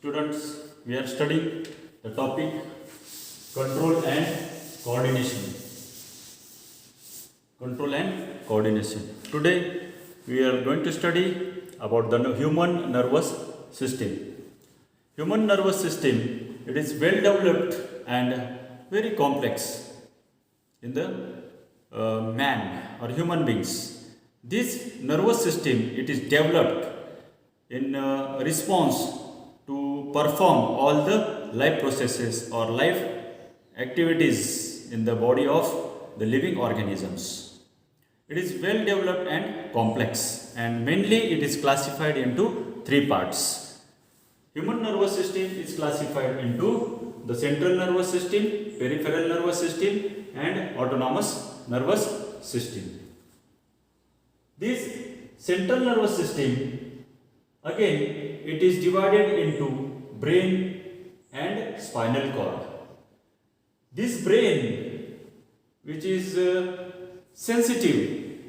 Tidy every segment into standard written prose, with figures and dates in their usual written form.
Students, we are studying the topic control and coordination. Control and coordination. Today we are going to study about the human nervous system. Human nervous system, it is well developed and very complex in the man or human beings. This nervous system, it is developed in response to perform all the life processes or life activities in the body of the living organisms. It is well developed and complex, and mainly it is classified into three parts. Human nervous system is classified into the central nervous system, peripheral nervous system and autonomous nervous system. This central nervous system, again, it is divided into brain and spinal cord. This brain, which is sensitive,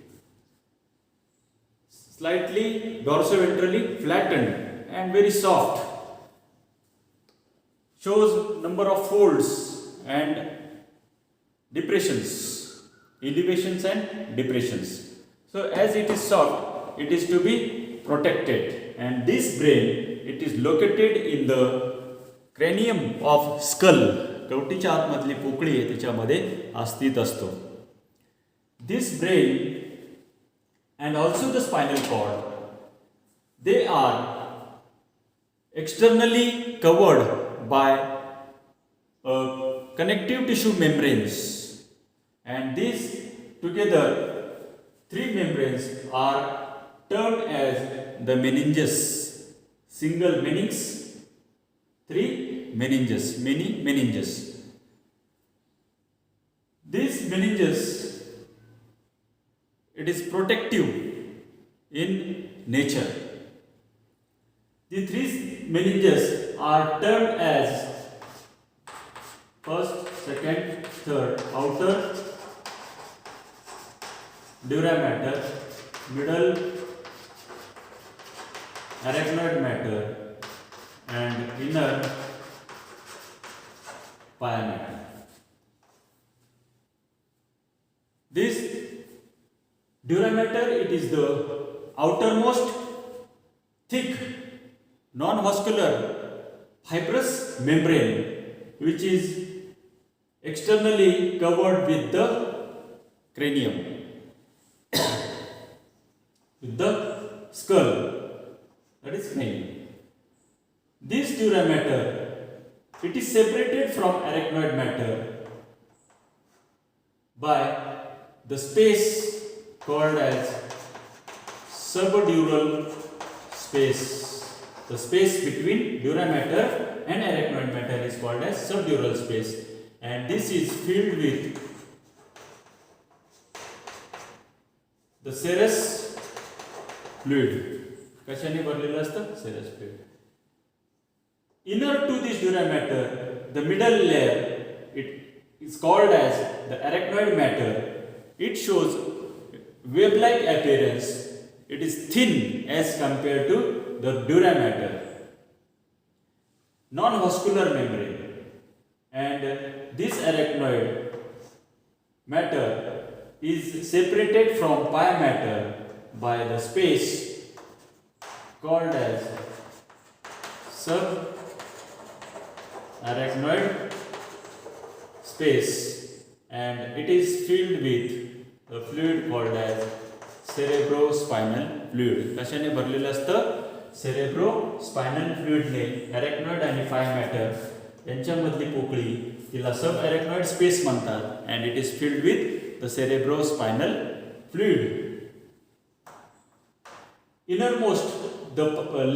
slightly dorsoventrally flattened and very soft, shows number of folds and depressions, elevations and depressions. So as it is soft, it is to be protected, and this brain, it is located in the cranium of skull. कवटीच्या आतमधली पोकळी आहे त्याच्यामध्ये अस्थित असतो. This brain and also the spinal cord, they are externally covered by connective tissue membranes, and these together three membranes are termed as the meninges. Single meninx, three meninges, many meninges. These meninges, it is protective in nature. The three meninges are termed as first, second, third. Outer dura mater, middle arachnoid matter, and inner pia mater. This dura mater, it is the outermost thick non-vascular fibrous membrane which is externally covered with the cranium, with the skull, that is cranium. This dura mater, it is separated from arachnoid matter by the space called as subdural space. The space between dura mater and arachnoid matter is called as subdural space, and this is filled with the serous fluid. कशाने भरलेलं असतं? Serous fluid. Inner to this dura matter, the middle layer, it is called as the arachnoid matter. It shows web-like appearance. It is thin as compared to the dura mater, non-vascular membrane, and this arachnoid matter is separated from pia mater by the space called as subarachnoid space, and it is filled with the fluid called as cerebrospinal fluid. कशाने भरलेलं असतं? cerebrospinal fluid ने arachnoid आणि pia matter यांच्यामधली पोकळी तिला subarachnoid space म्हणतात, and it is filled with the cerebrospinal fluid. Innermost the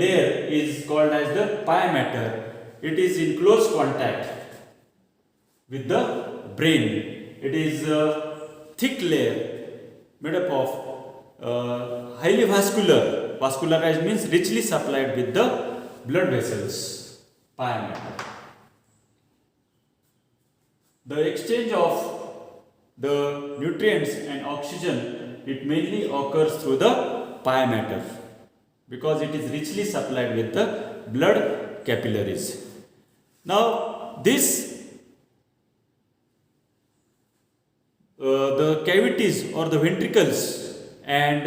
layer is called as the pia mater. It is in close contact with the brain. It is a thick layer made up of highly vascular. Vascularized means richly supplied with the blood vessels. Pia mater. The exchange of the nutrients and oxygen, it mainly occurs through the pia mater because it is richly supplied with the blood capillaries. Now this the cavities or the ventricles and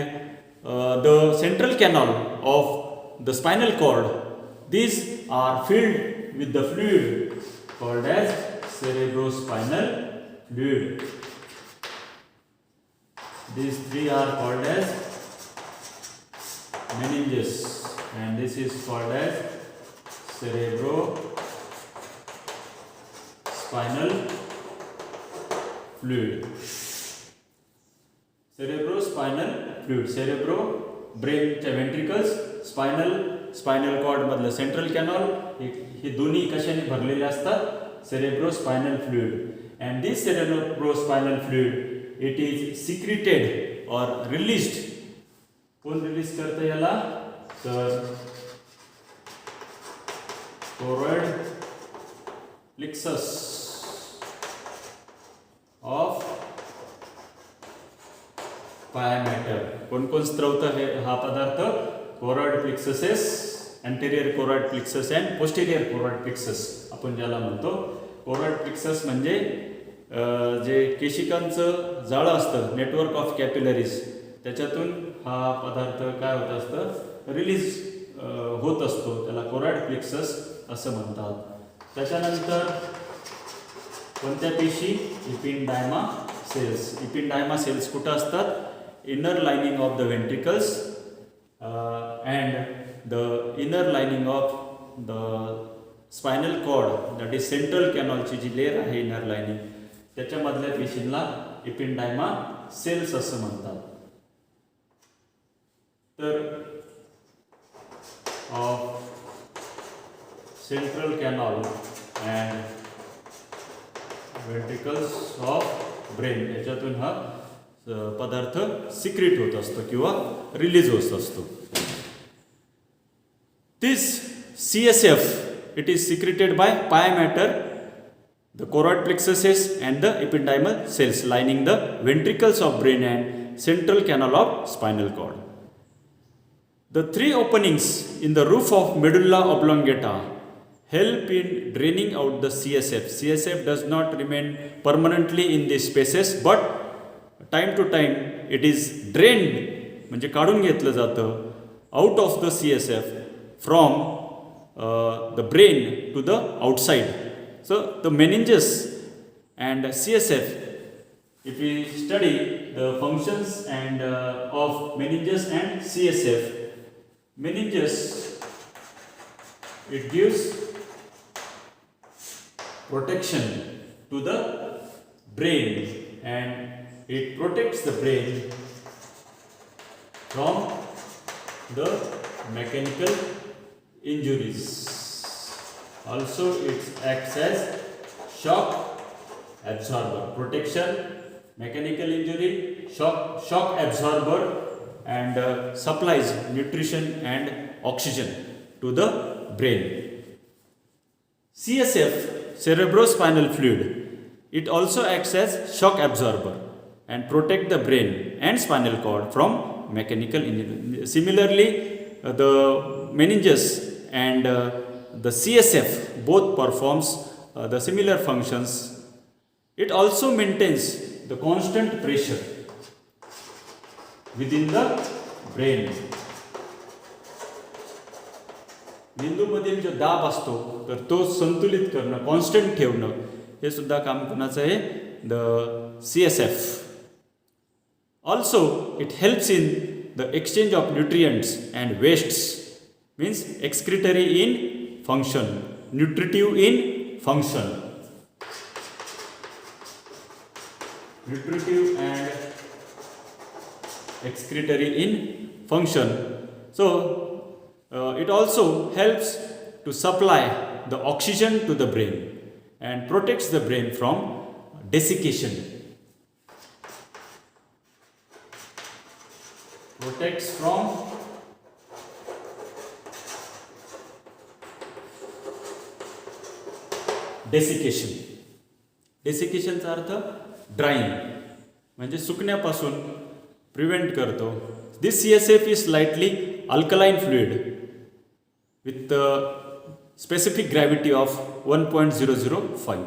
the central canal of the spinal cord, these are filled with the fluid called as cerebrospinal fluid. These three are called as meninges, and this is called as cerebrospinal fluid. Cerebrospinal fluid, cerebro brain च्या ventricles, spinal cord मधलं central canal, हे दोन्ही कशाने भरलेले असतात? Cerebrospinal fluid. And this cerebrospinal fluid, it is secreted or released. कोण release करतं याला? तर choroid plexus of pia mater. कोण स्त्रवतं हा पदार्थ? choroid plexuses, anterior choroid plexus and posterior choroid plexus आपण ज्याला म्हणतो. choroid plexus म्हणजे जे केशिकांचं जाळं असतं, नेटवर्क ऑफ कॅपिलरीज, त्याच्यातून हा पदार्थ काय होत असतं? रिलीज होत असतो. त्याला choroid plexus असं म्हणतात. त्याच्यानंतर कोणत्या पेशी? इपिंडायमा सेल्स. इपिंडायमा सेल्स कुठं असतात? Inner lining of the ventricles and the inner lining of the spinal cord, that is central canal ची जी लेयर आहे इनर लाइनिंग, त्याच्यामधल्या पेशींना इपिंडायमा सेल्स असं म्हणतात. तर of central canal and ventricles of brain, याच्यातून हा पदार्थ सिक्रेट होत असतो किंवा रिलीज होत असतो. This CSF, it is secreted by pia mater, the choroid plexuses and the ependymal cells lining the ventricles of brain and central canal of spinal cord. The three openings in the roof of medulla oblongata help in draining out the CSF. CSF does not remain permanently in these spaces, but time to time it is drained, म्हणजे काढून घेतलं जातं out of the CSF from the brain to the outside. So the meninges and CSF, if we study the functions and of meninges and CSF, meninges, it gives protection to the brain and it protects the brain from the mechanical injuries. Also it acts as shock absorber. Protection, mechanical injury, shock absorber, and supplies nutrition and oxygen to the brain. CSF, cerebrospinal fluid, it also acts as shock absorber and protect the brain and spinal cord from mechanical injury. Similarly, the meninges and the CSF both performs the similar functions. It also maintains the constant pressure within the brain. मेंदूमधील जो दाब असतो तर तो संतुलित करणं, constant ठेवणं, हे सुद्धा काम कोणाचं आहे? The CSF. Also it helps in the exchange of nutrients and wastes, means excretory in function, nutritive in function. Nutritive and excretory in function. So it also helps to supply the oxygen to the brain and protects the brain from desiccation. Protects from desiccation. Desiccationचा अर्थ drying, म्हणजे सुकण्यापासून prevent करतो. This CSF is slightly alkaline fluid with specific gravity of 1.005.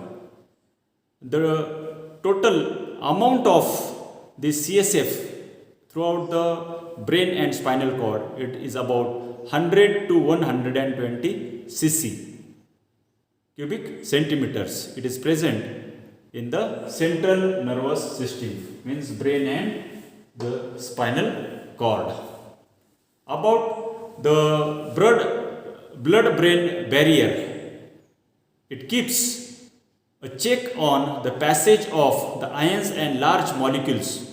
The total amount of this CSF throughout the brain and spinal cord, it is about 100 to 120 cc, cubic centimeters. It is present in the central nervous system, means brain and the spinal cord. About the blood-brain barrier, it keeps a check on the passage of the ions and large molecules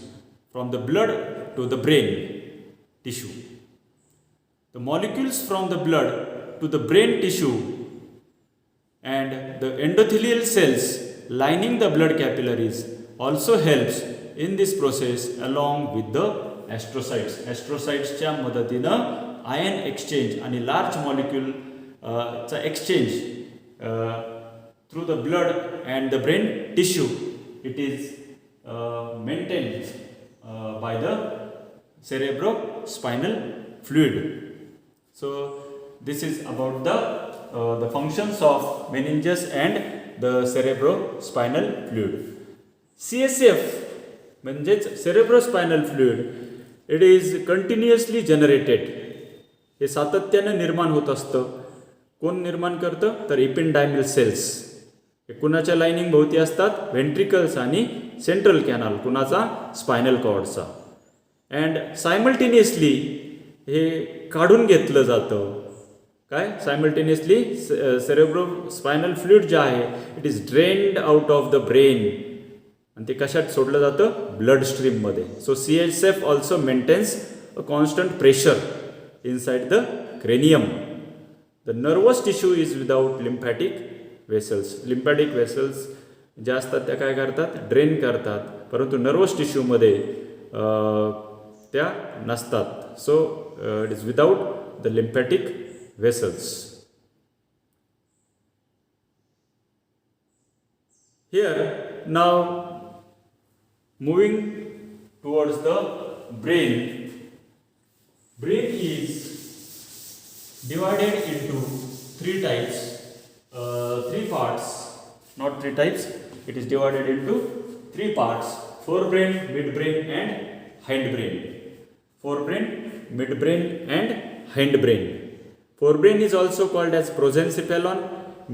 from the blood to the brain tissue. The molecules from the blood to the brain tissue and the endothelial cells lining the blood capillaries also helps in this process along with the astrocytes. Astrocytesच्या मदतीनं ion exchange आणि large molecule चा exchange through the blood and the brain tissue, it is maintained by the cerebrospinal fluid. So this is about the functions of meninges and the cerebrospinal fluid. CSF म्हणजेच cerebrospinal fluid, it is continuously generated. हे सातत्याने निर्माण होत असतं. कोण निर्माण करतं? तर एपिंडायमल sales. हे कुणाच्या लाइनिंग भोवती असतात? व्हेंट्रिकल्स आणि सेंट्रल कॅनल. कुणाचा? स्पायनल कॉर्डचा. अँड सायमल्टेनियसली हे काढून घेतलं जातं. काय? सायमल्टेनियसली सेरेब्रोस्पायनल फ्लुइड जे आहे, it is drained out of the brain. आणि ते कशात सोडलं जातं? ब्लड स्ट्रीममध्ये. So CSF also maintains a constant pressure inside the cranium. The nervous tissue is without lymphatic vessels. Lymphatic vessels ज्या असतात त्या काय करतात? ड्रेन करतात. परंतु नर्वस टिश्यूमध्ये त्या नसतात. सो it is without the lymphatic vessels. Here now moving towards the brain. Brain is divided into three types, three parts, not three types, it is divided into three parts: forebrain, midbrain and hindbrain. Forebrain, midbrain and hindbrain. Forebrain is also called as prosencephalon,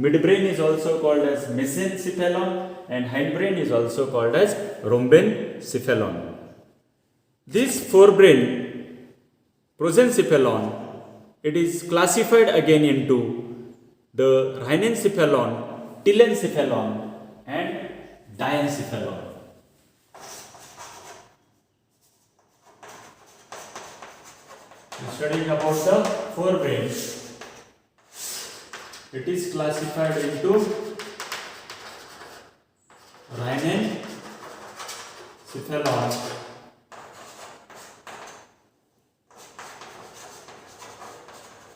midbrain is also called as mesencephalon, and hindbrain is also called as rhombencephalon. This forebrain, prosencephalon, it is classified again into the rhinencephalon, telencephalon, and diencephalon. Studying about the forebrain, it is classified into rhinencephalon,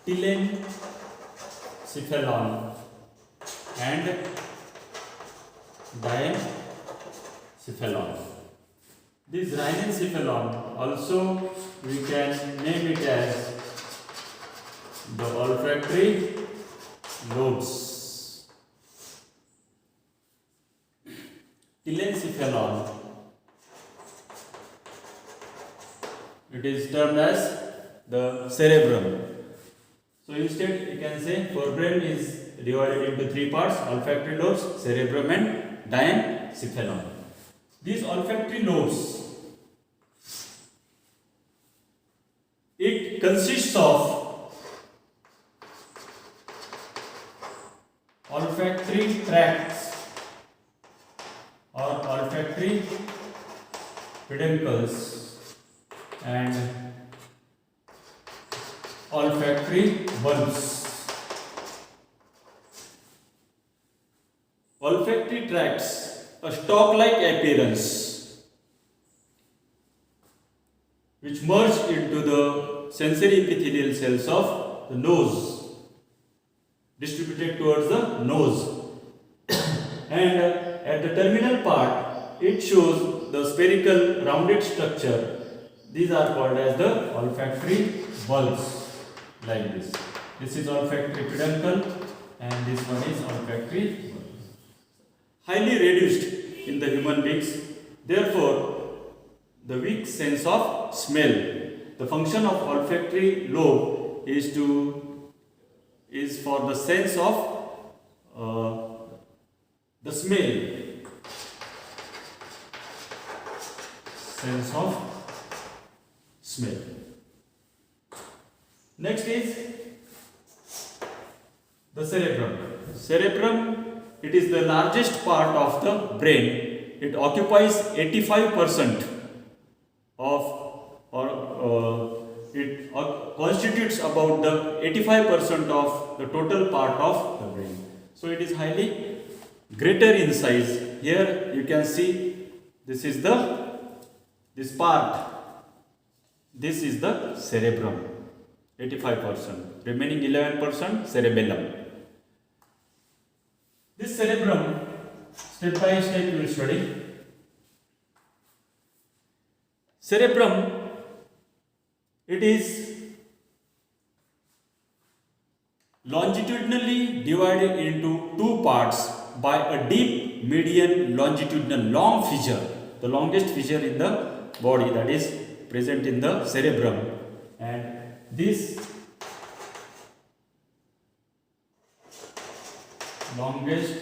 telencephalon, and diencephalon. This rhinencephalon also we can name it as the olfactory lobes. Telencephalon, it is termed as the cerebrum. So instead you can say forebrain is divided into three parts: olfactory lobes, cerebrum, and diencephalon. These olfactory lobes, it consists of olfactory tracts or olfactory peduncles and olfactory bulbs. Olfactory tracts, a stalk-like appearance, which merge into the sensory epithelial cells of the nose, distributed towards the nose. And at the terminal part, it shows the spherical rounded structure. These are called as the olfactory bulbs, like this. This is olfactory peduncle, and this one is olfactory, highly reduced in the human beings. Therefore, the weak sense of smell. The function of olfactory lobe is for the sense of the smell. Sense of smell. Next is the cerebrum. Cerebrum, it is the largest part of the brain. It occupies 85% of, it constitutes about the 85% of the total part of the brain. So it is highly greater in size. Here you can see this is this part. This is the cerebrum, 85%. Remaining 11% cerebellum. This cerebrum, step by step you will study. Cerebrum, it is longitudinally divided into two parts by a deep median longitudinal long fissure, the longest fissure in the body, that is present in the cerebrum, and this longest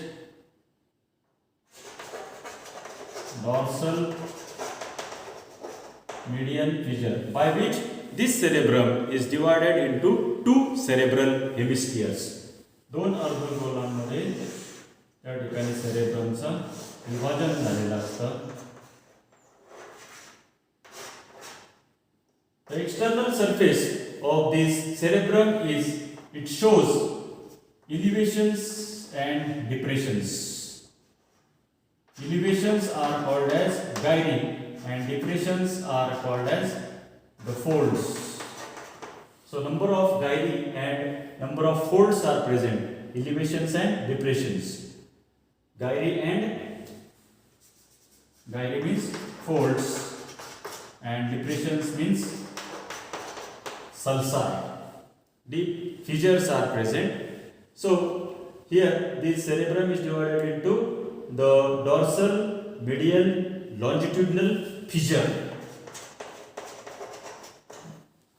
dorsal median fissure, by which this cerebrum is divided into two cerebral hemispheres. दोन अर्धगोलांमध्ये त्या ठिकाणी सेरेब्रमचं विभाजन झालेलं असतं. The external surface of this cerebrum it shows elevations and depressions. Elevations are called as gyri and depressions are called as the folds. So number of gyri and number of folds are present. Elevations and depressions. Gyri means folds and depressions means sulci. Deep fissures are present. So here this cerebrum is divided into the dorsal, medial, longitudinal fissure.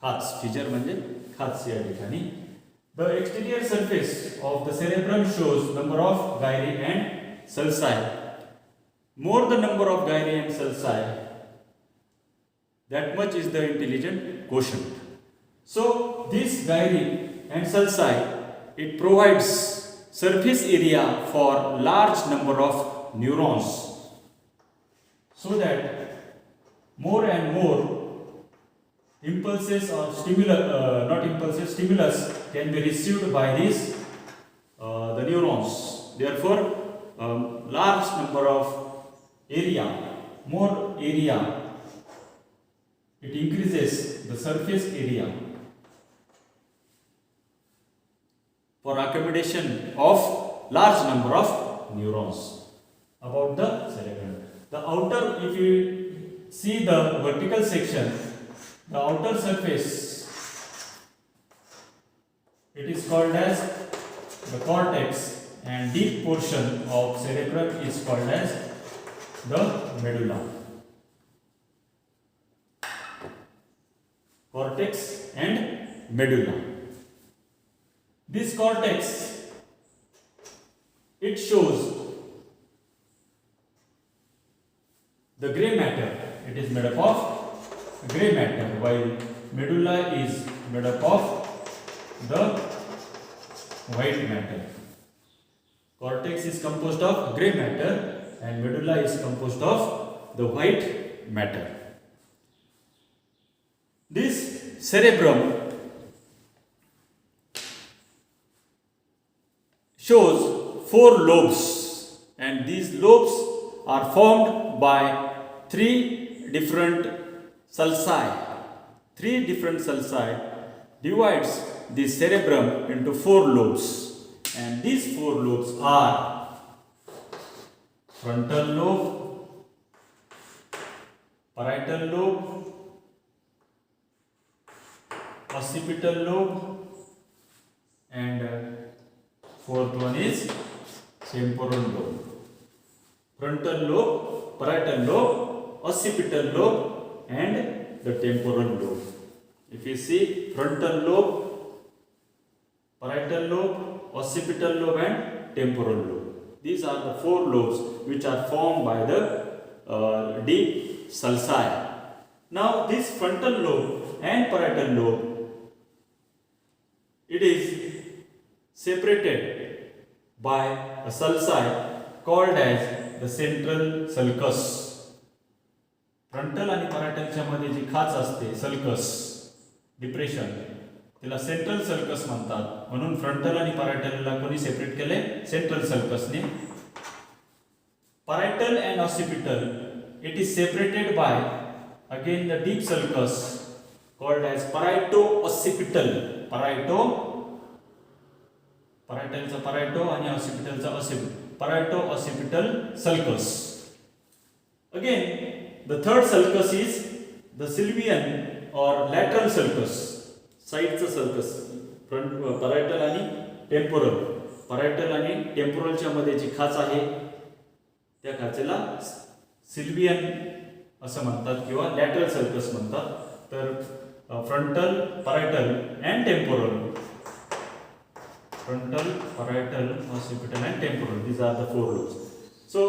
Khats, fissure म्हणजे khats या ठिकाणी. The exterior surface of the cerebrum shows number of gyri and sulci. More the number of gyri and sulci, that much is the intelligent quotient. So this gyri and sulci, it provides surface area for large number of neurons, so that more and more impulses or stimulus can be received by these the neurons. Therefore, large number of area, more area, it increases the surface area for accommodation of large number of neurons. About the cerebrum, the outer, if you see the vertical section, the outer surface, it is called as the cortex, and deep portion of cerebrum is called as the medulla. Cortex and medulla. This cortex, it shows the grey matter. It is made up of grey matter, while medulla is made up of the white matter. Cortex is composed of grey matter and medulla is composed of the white matter. This cerebrum shows 4 lobes, and these lobes are formed by 3 different sulci. 3 different sulci divides the cerebrum into 4 lobes, and these 4 lobes are frontal lobe, parietal lobe, occipital lobe and Fourth one is temporal lobe. Frontal lobe, parietal lobe, occipital lobe, and the temporal lobe. If you see frontal lobe, parietal lobe, occipital lobe, and temporal lobe. These are the four lobes which are formed by the deep sulci. Now this frontal lobe and parietal lobe, it is separated by a sulci called as the central sulcus. Frontal आणि पॅरायटलच्या मध्ये जी खाच असते sulcus depression त्याला central sulcus म्हणतात. म्हणून frontal आणि पॅरायटलला कोणी separate केले? Central सल्कसने. parietal and occipital, it is separated by again the deep sulcus called as parieto-occipital. Parietalचा parieto आणि occipitalचा occipit. Parieto-occipital sulcus. Again, the third sulcus is the sylvian or lateral sulcus. साइडचा sulcus. parietal आणि temporal. parietal आणि temporalच्या मध्ये जी खाच आहे त्या खाचेला Sylvian असं म्हणतात किंवा लॅटरल सल्कस म्हणतात. तर frontal, parietal and temporal. Frontal, parietal, occipital and temporal. These are the four lobes. So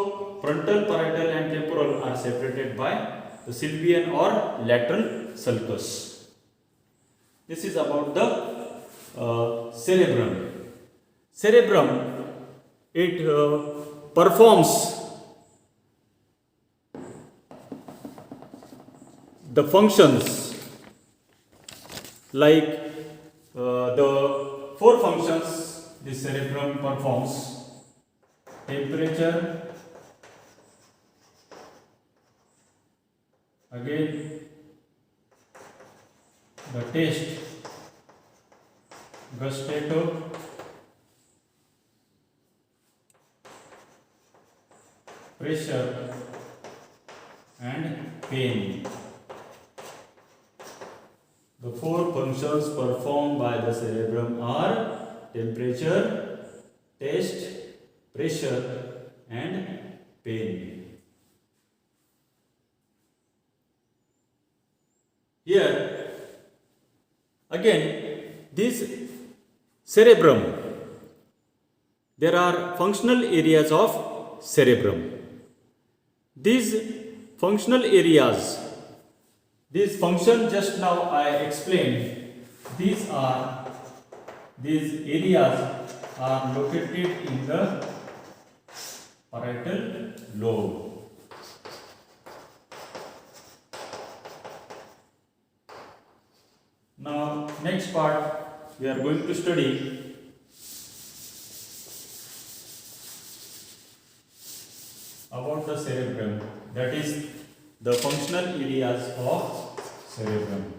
frontal, parietal and temporal are separated by the sylvian or lateral sulcus. This is about the cerebrum. Cerebrum, it performs the functions like the four functions the cerebrum performs: temperature, again the taste, gustato, pressure and pain. The four functions performed by the cerebrum are temperature, taste, pressure and pain. Here again this cerebrum, there are functional areas of cerebrum. These functional areas, this function just now I explained, these areas are located in the parietal lobe. Now next part we are going to study about the cerebrum, that is the functional areas of cerebrum.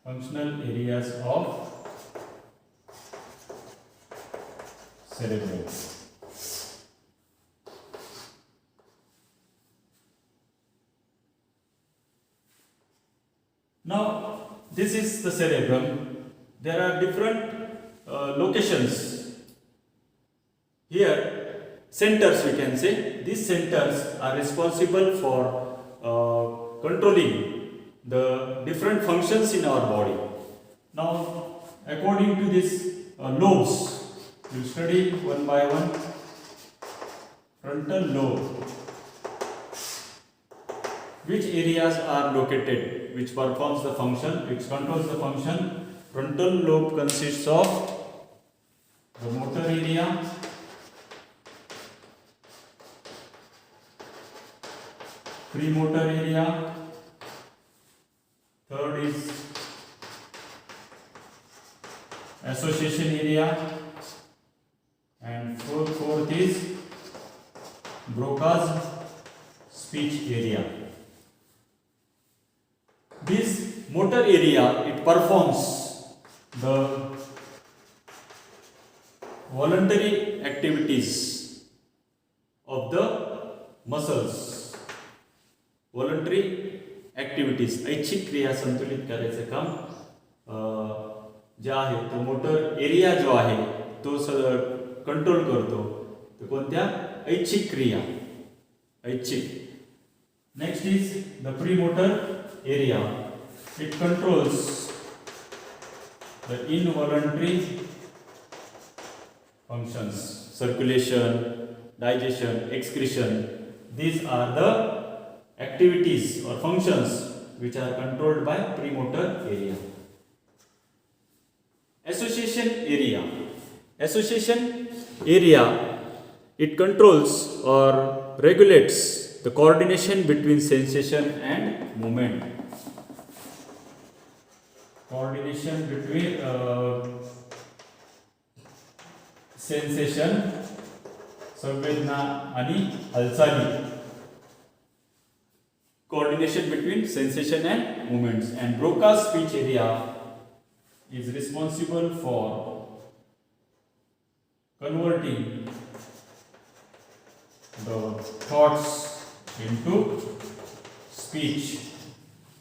Functional areas of cerebrum. Now this is the cerebrum. There are different locations. Here centers, we can say. These centers are responsible for controlling the different functions in our body. Now according to these lobes, we will study one by one. Frontal lobe, which areas are located, which performs the function, which controls the function. Frontal lobe consists of the motor area, premotor area, third is association area, and fourth is Broca's speech area. This motor area, it performs the voluntary activities of the muscles. Voluntary activities, ऐच्छिक क्रिया संतुलित करायचं काम जे आहे तो motor area जो आहे तो कंट्रोल करतो. तर कोणत्या? ऐच्छिक क्रिया. ऐच्छिक. Next is the premotor area. It controls the involuntary functions, circulation, digestion, excretion. These are the activities or functions which are controlled by premotor area. Association area. Association area, it controls or regulates the coordination between sensation and movement. Coordination between sensation, संवेदना आणि हालचाली. Coordination between sensation and movements. And Broca's speech area is responsible for converting the thoughts into speech.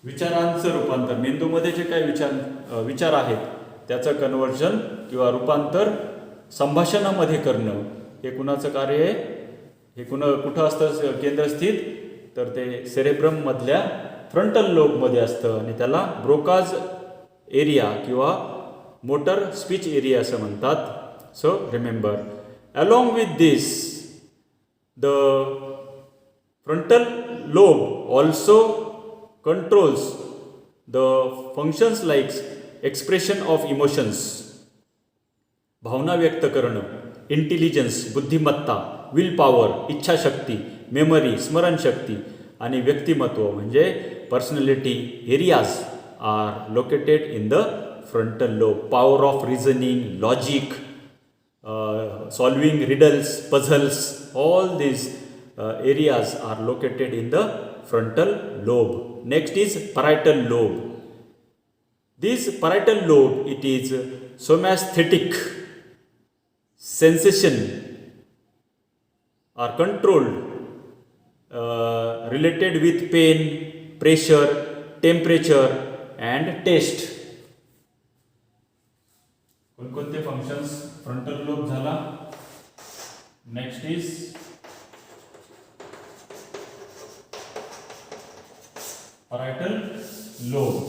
विचारांचं रूपांतर, मेंदूमध्ये जे काही विचार आहेत त्याचं कन्वर्जन किंवा रूपांतर संभाषणामध्ये करणं हे कुणाचं कार्य आहे? हे कुठं असतं केंद्रस्थित? तर ते सेरेब्रम मधल्या फ्रंटल लोबमध्ये असतं आणि त्याला ब्रोकाज एरिया किंवा मोटर स्पीच एरिया असं म्हणतात. So remember, along with this the frontal lobe also controls the functions like expression of emotions, भावना व्यक्त करणं, इंटेलिजन्स बुद्धिमत्ता, विल पॉवर इच्छाशक्ती, मेमरी स्मरणशक्ती आणि व्यक्तिमत्व म्हणजे personality areas are located in the frontal lobe. Power of reasoning, logic, solving riddles, puzzles, all these areas are located in the frontal lobe. Next is parietal lobe. This parietal lobe, it is somasthetic. Sensation are controlled related with pain, pressure, temperature and taste. कोणकोणते functions? Frontal lobe झाला. Next is parietal lobe.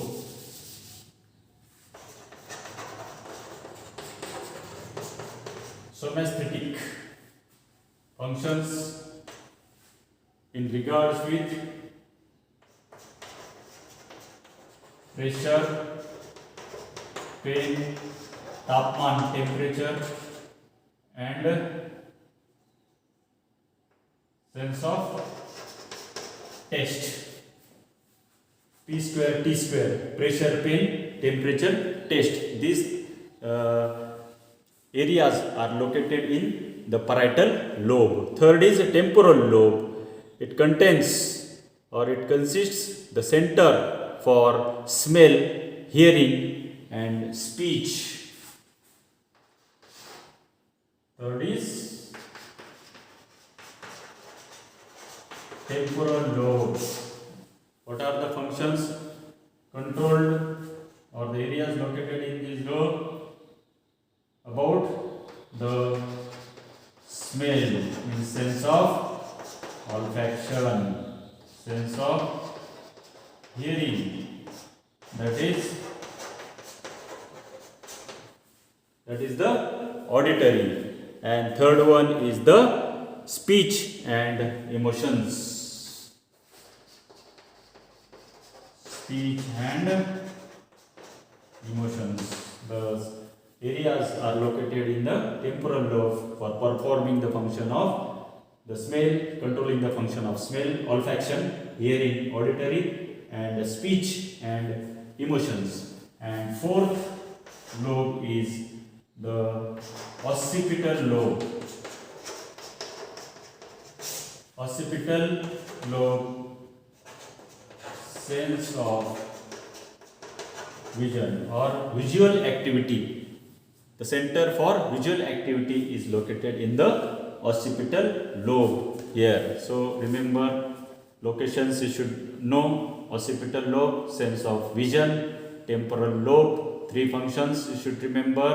Somasthetic functions in regards with pressure, pain, तापमान, temperature and sense of taste. P square, T square, pressure, pain, temperature, taste. These areas are located in the parietal lobe. Third is temporal lobe. It contains or it consists the center for smell, hearing and speech. Third is temporal lobe. What are the functions controlled or the areas located in this lobe? About the smell in sense of olfaction, sense of hearing, that is the auditory, and third one is the speech and emotions. Speech and emotions. The areas are located in the temporal lobe for performing the function of the smell, controlling the function of smell, olfaction, hearing, auditory and speech and emotions. And fourth lobe is the occipital lobe. Occipital lobe, sense of vision or visual activity. The center for visual activity is located in the occipital lobe here. So remember locations you should know: occipital lobe, sense of vision; temporal lobe, three functions you should remember: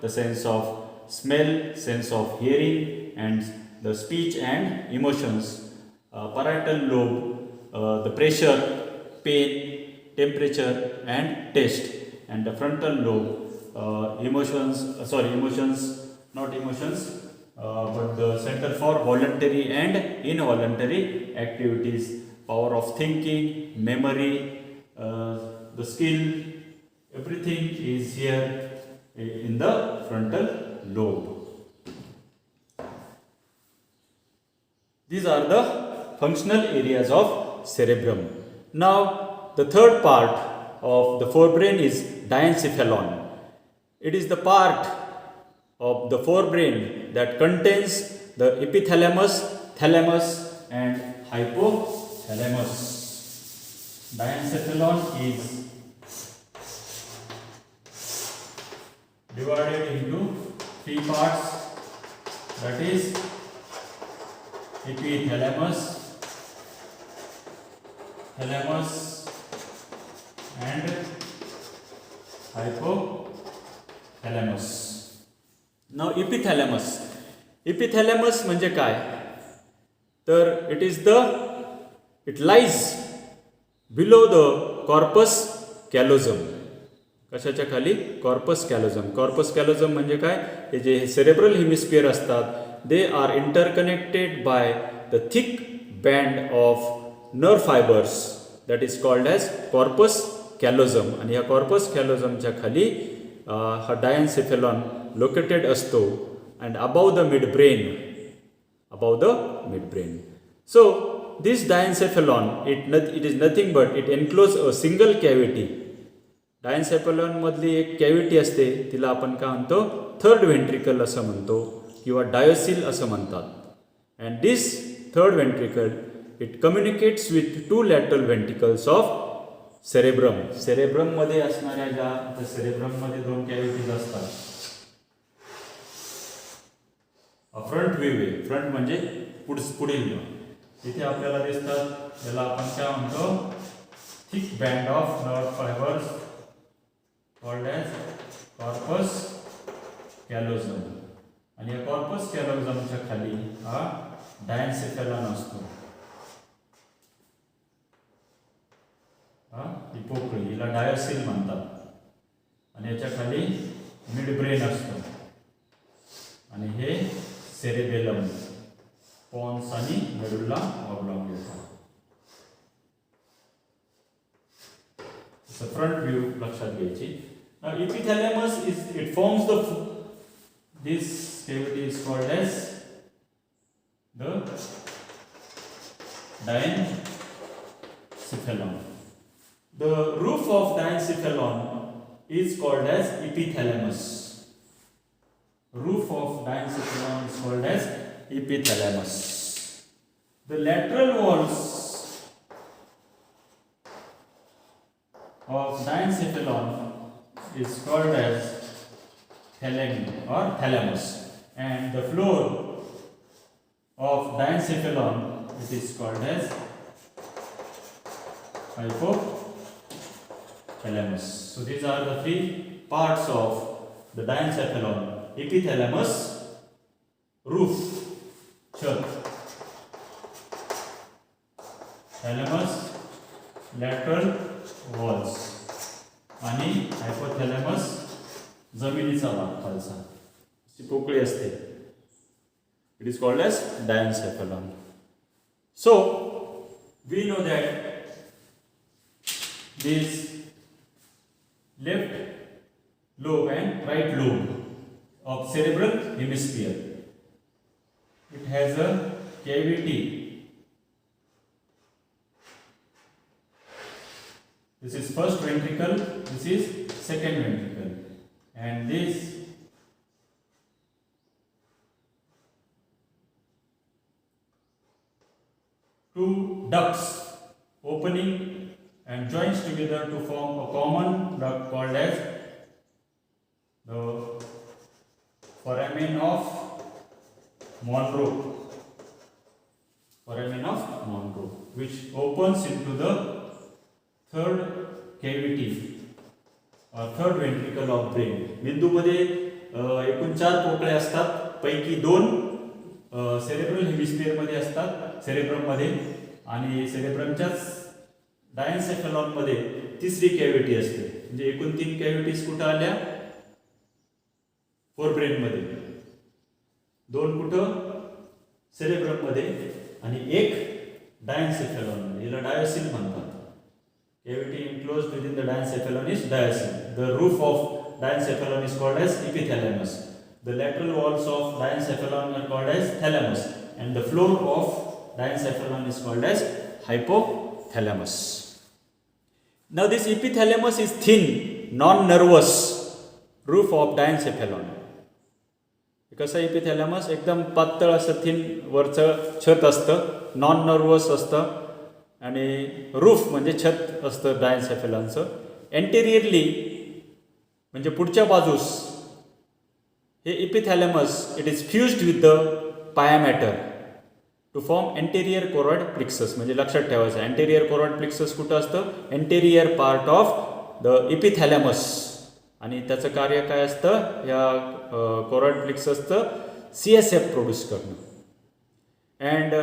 the sense of smell, sense of hearing, and the speech and emotions. Parietal lobe, the pressure, pain, temperature, and taste. And the frontal lobe, emotions, not emotions, but the center for voluntary and involuntary activities, power of thinking, memory, the skill, everything is here in the frontal lobe. These are the functional areas of cerebrum. Now, the third part of the forebrain is diencephalon. It is the part of the forebrain that contains the epithalamus, thalamus, and hypothalamus. Diencephalon is divided into three parts, that is epithalamus, thalamus, and hypothalamus. Now epithalamus म्हणजे काय? तर it lies below the corpus callosum. कशाच्या खाली? Corpus कॅलोझम. Corpus कॅलोझम म्हणजे काय? हे जे cerebral hemisphere असतात, they are interconnected by the thick band of nerve fibres, that is called as corpus callosum. आणि या कॉर्पस कॅलोझमच्या खाली हा डायन्सेफेलॉन लोकेटेड असतो, and above the mid brain. So this diencephalon it is nothing but it enclose a single cavity. Diencephalon मधली एक cavity असते, तिला आपण काय म्हणतो? थर्ड व्हेंट्रिकल असं म्हणतो किंवा डायोसिल असं म्हणतात. And this third ventricle it communicates with two lateral ventricles of cerebrum. सेरेब्रममध्ये असणाऱ्या ज्या सेरेब्रममध्ये दोन कॅव्हिटीज असतात. फ्रंट व्ह्यू आहे, फ्रंट म्हणजे पुढील. इथे आपल्याला दिसतात, त्याला आपण काय म्हणतो? Thick band of nerve fibres called as corpus callosum. आणि या कॉर्पस कॅलोझमच्या खाली हा डायन्सेफेलॉन असतो. ही पोकळी, हिला डायोसिल म्हणतात. आणि याच्या खाली मिड ब्रेन असतो. आणि हे सेरेबेलम, पॉन्स आणि मेडुला ऑब्लांगेटा. फ्रंट व्ह्यू लक्षात घ्यायची. Now epithalamus forms this cavity is called as the diencephalon. The roof of diencephalon is called as epithalamus. Roof of diencephalon is called as epithalamus. The lateral walls of diencephalon is called as thalami or thalamus, and the floor of diencephalon it is called as hypothalamus. So these are the three parts of the diencephalon: epithalamus, roof, church, thalamus, lateral walls, आणि hypothalamus जमिनीचा भाग खालचा, जी पोकळी असते. It is called as diencephalon. So we know that this left lobe and right lobe of cerebral hemisphere, it has a cavity. This is first ventricle, this is second ventricle, and this two ducts opening and joins together to form a common duct called as the foramen of Monro. Foramen of Monro, which opens into the third cavity third ventricle of brain. मेंदूमध्ये एकूण 4 पोकळे असतात, पैकी 2 cerebral हेमिस्फिअरमध्ये असतात, सेरेब्रममध्ये, आणि सेरेब्रमच्याच डायन्सेफॅलॉनमध्ये तिसरी cavity असते. म्हणजे एकूण 3 कॅव्हिटीज कुठं आल्या? फोरब्रेनमध्ये. 2 कुठं? सेरेब्रममध्ये, आणि 1 डायन्सेफॅलॉनमध्ये. याला डायोसिल म्हणतात. Cavity enclosed within the diencephalon is diacetyl. The roof of diencephalon is called as epithalamus. The lateral walls of diencephalon are called as thalamus, and the floor of diencephalon is called as hypothalamus. Now this epithalamus is thin, non-nervous roof of diencephalon. कसं epithalamus एकदम पातळ असं thin वरचं छत असतं, non nervous असतं, आणि roof म्हणजे छत असतं डायन्सेफॅलॉनचं. एंटेरियरली म्हणजे पुढच्या बाजूस हे epithalamus it is fused with the pia mater to form anterior choroid plexus. म्हणजे लक्षात ठेवायचं, एंटेरियर कोरॉइड प्लिक्सस कुठं असतं? Anterior part of the epithalamus. आणि त्याचं कार्य काय असतं? या कोरॉइड प्लिक्ससचं CSF प्रोड्यूस करणं. And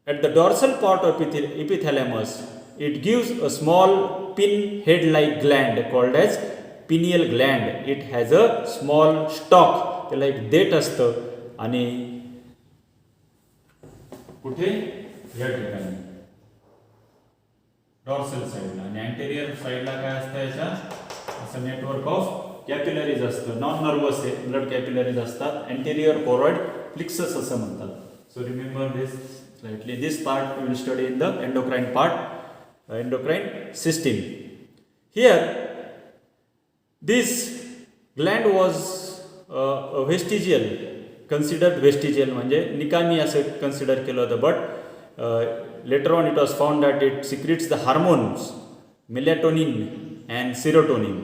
at the dorsal part of epithalamus, it gives a small pinhead-like gland called as pineal gland. It has a small stalk. त्याला एक देठ असतं, आणि कुठे? या ठिकाणी डॉर्सल साईडला. आणि अँटेरियर साईडला काय असतं? याच्या असं नेटवर्क ऑफ कॅपिलरीज असतं. नॉन नर्वस ब्लड कॅपिलरीज असतात. अँटेरियर कोरॉइड प्लिक्सस असं म्हणतात. So remember this slightly. This part we will study in the endocrine part, endocrine system. Here, this gland was vestigial, considered vestigial, म्हणजे निकामी असं consider केलं होतं. But later on it was found that it secretes the hormones melatonin and serotonin.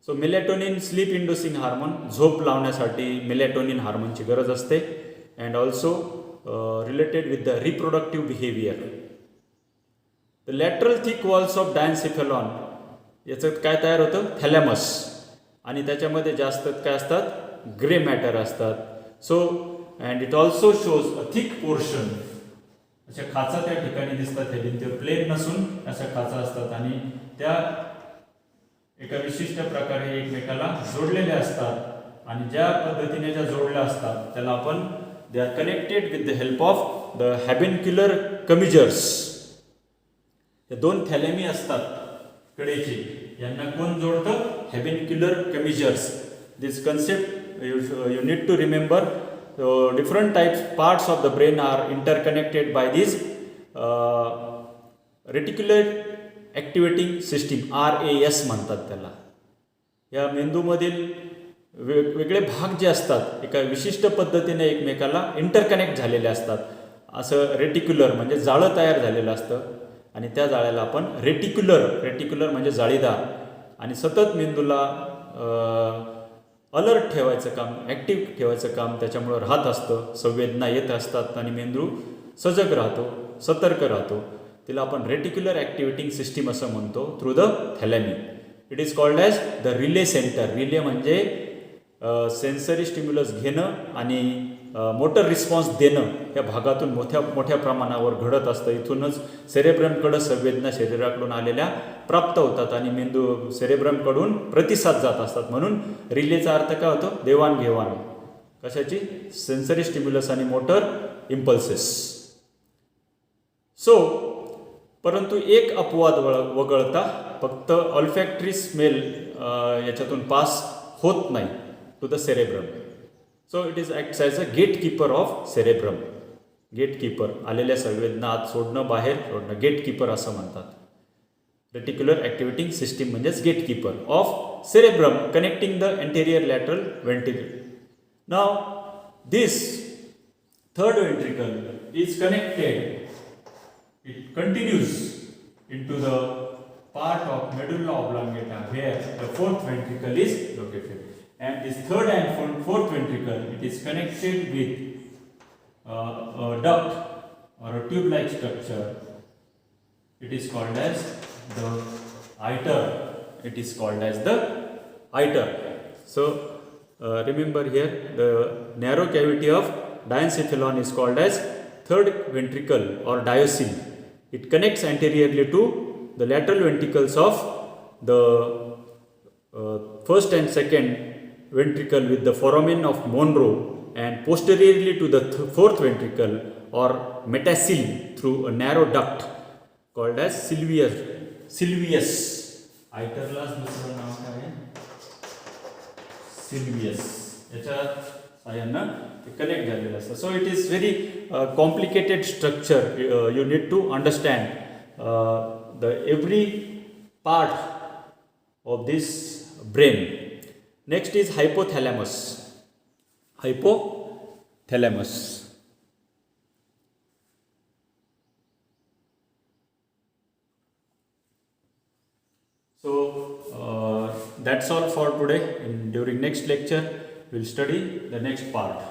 So melatonin sleep inducing hormone, झोप लावण्यासाठी melatonin हार्मोनची गरज असते, and also related with the reproductive behavior. The lateral thick walls of diencephalon, याचं काय तयार होतं? थॅलॅमस. आणि त्याच्यामध्ये जास्त काय असतात? ग्रे मॅटर असतात. So and it also shows a thick portion. अशा खाचा त्या ठिकाणी दिसतात. त्या भिंतीवर प्लेन नसून अशा खाचा असतात, आणि त्या एका विशिष्ट प्रकारे एकमेकाला जोडलेल्या असतात. आणि ज्या पद्धतीने ज्या जोडल्या असतात त्याला आपण they are connected with the help of the habencular commissures. हे 2 थॅलेमी असतात कडेची, यांना कोण जोडतं? habencular commissures. This concept you need to remember. Different types parts of the brain are interconnected by this reticular activating system, RAS म्हणतात त्याला. या मेंदूमधील वेगवेगळे भाग जे असतात एका विशिष्ट पद्धतीने एकमेकाला इंटरकनेक्ट झालेले असतात. असं रेटिक्युलर म्हणजे जाळं तयार झालेलं असतं, आणि त्या जाळ्याला आपण रेटिक्युलर म्हणजे जाळीदार. आणि सतत मेंदूला अलर्ट ठेवायचं काम, ॲक्टिव्ह ठेवायचं काम त्याच्यामुळं राहत असतं. संवेदना येत असतात आणि मेंदू सजग राहतो, सतर्क राहतो. तिला आपण रेटिक्युलर ॲक्टिव्हेटिंग सिस्टीम असं म्हणतो, through the thalami. It is called as the relay centre. Relay म्हणजे सेन्सरी स्टिम्युलस घेणं आणि मोटर रिस्पॉन्स देणं या भागातून मोठ्या प्रमाणावर घडत असतं. इथूनच सेरेब्रमकडं संवेदना शरीराकडून आलेल्या प्राप्त होतात, आणि मेंदू सेरेब्रमकडून प्रतिसाद जात असतात. म्हणून रिलेचा अर्थ काय होतो? देवाणघेवाण. कशाची? सेन्सरी स्टिम्युलस आणि मोटर इम्पल्सेस. सो परंतु एक अपवाद वगळता फक्त ऑल्फॅक्टरी स्मेल याच्यातून पास होत नाही to the cerebrum. So it is acts as a gate keeper of cerebrum. Gate keeper, आलेल्या संवेदना आत सोडणं, बाहेर सोडणं, गेट कीपर असं म्हणतात. रेटिक्युलर ॲक्टिव्हेटिंग सिस्टीम म्हणजेच gate keeper of cerebrum connecting the anterior lateral ventricle. नाव this third ventricle is connected, it continues into the part of medulla oblongata where the fourth ventricle is located. And this third and fourth ventricle, it is connected with a duct or a tube-like structure. It is called as the iter, it is called as the iter. So remember here, the narrow cavity of diencephalon is called as third ventricle or diocele. It connects anteriorly to the lateral ventricles of the first and second ventricle with the foramen of Monro, and posteriorly to the fourth ventricle or metacele through a narrow duct called as sylvius. आयटरलाच दुसरं नाव काय आहे? Silvius. याच्या साह्यानं ते connect झालेलं असतं. So it is very complicated structure. You need to understand the every part of this brain. Next is hypothalamus. Hypothalamus. So that's all for today. During next lecture, we'll study the next part.